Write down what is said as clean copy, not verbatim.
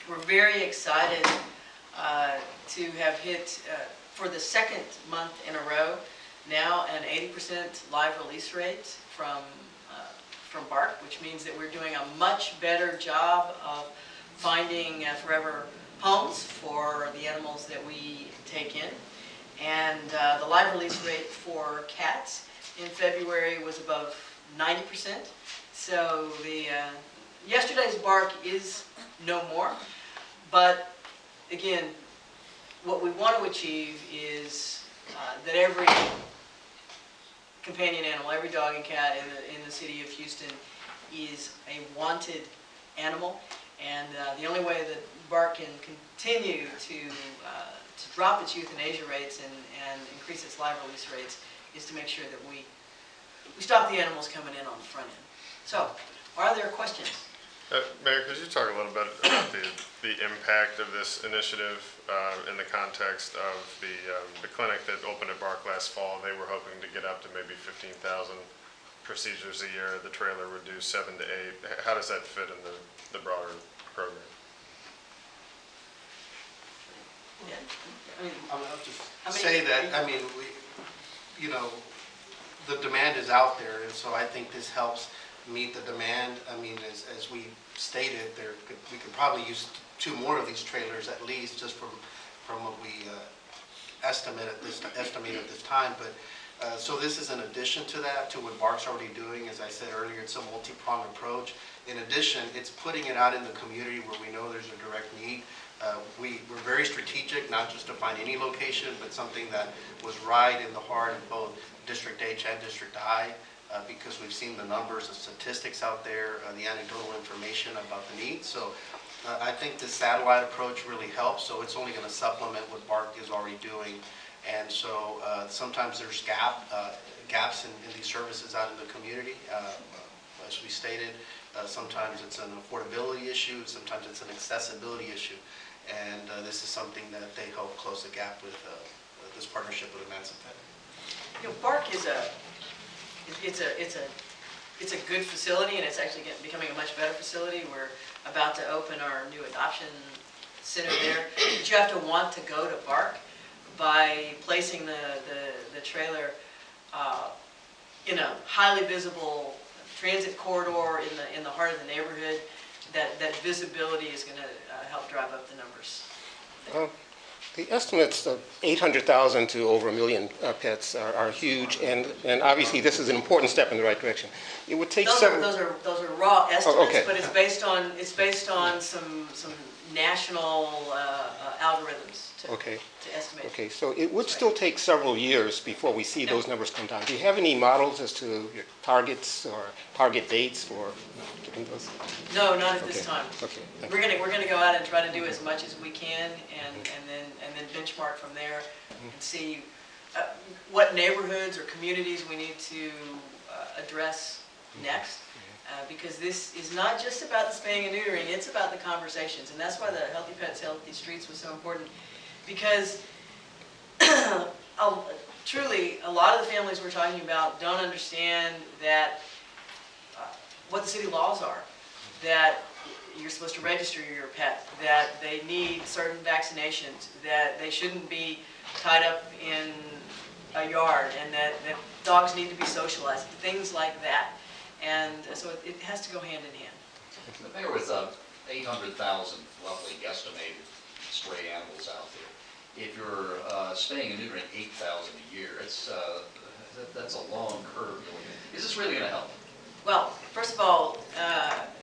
We're very excited to have hit, for the second month in a row, now an 80% live release rate from BARC, which means that we're doing a much better job of finding forever homes for the animals that we take in. And the live release rate for cats in February was above 90%. So the yesterday's BARC is no more. But again, what we want to achieve is that every companion animal, every dog and cat in the city of Houston is a wanted animal. And the only way that BARC can continue to drop its euthanasia rates and increase its live release rates is to make sure that we stop the animals coming in on the front end. So, are there questions? Mayor, could you talk a little bit about the impact of this initiative in the context of the clinic that opened at BARC last fall? They were hoping to get up to maybe 15,000 procedures a year. The trailer would do 7 to 8. How does that fit in the broader program? Yeah. I'll just say that, I mean, the demand is out there, and so I think this helps meet the demand. I mean, as we stated, we could probably use 2 more of these trailers at least, just from what we estimate at this time. But so this is an addition to that, to what BARC's already doing. As I said earlier, it's a multi-pronged approach. In addition, it's putting it out in the community where we know there's a direct need. We're very strategic, not just to find any location, but something that was right in the heart of both District H and District I, because we've seen the numbers and statistics out there, the anecdotal information about the needs. So I think the satellite approach really helps, so it's only going to supplement what BARC is already doing. And so sometimes there's gaps in these services out in the community. As we stated, sometimes it's an affordability issue, sometimes it's an accessibility issue. And this is something that they help close the gap with this partnership with Emancipate. You know, BARC is it's a good facility, and it's actually becoming a much better facility. We're about to open our new adoption center there. But you have to want to go to BARC by placing the trailer in a highly visible transit corridor in the heart of the neighborhood. That visibility is going to help drive up the numbers. The estimates of 800,000 to over 1 million pets are huge, and obviously this is an important step in the right direction. It would take those are raw estimates, okay. But it's based on some national algorithms to estimate. Okay, so it would still take several years before we see those numbers come down. Do you have any models as to your targets or target dates for getting those? No, not at this time. Okay. We're gonna go out and try to do as much as we can, and then benchmark from there and see what neighborhoods or communities we need to address next. Because this is not just about the spaying and neutering, it's about the conversations. And that's why the Healthy Pets, Healthy Streets was so important. Because truly, a lot of the families we're talking about don't understand that what the city laws are. That you're supposed to register your pet, that they need certain vaccinations, that they shouldn't be tied up in a yard, and that dogs need to be socialized, things like that. And so it has to go hand in hand. The mayor, with 800,000 roughly guesstimated stray animals out there, if you're spaying and neutering 8,000 a year, that's a long curve going in. Is this really going to help? Well, first of all,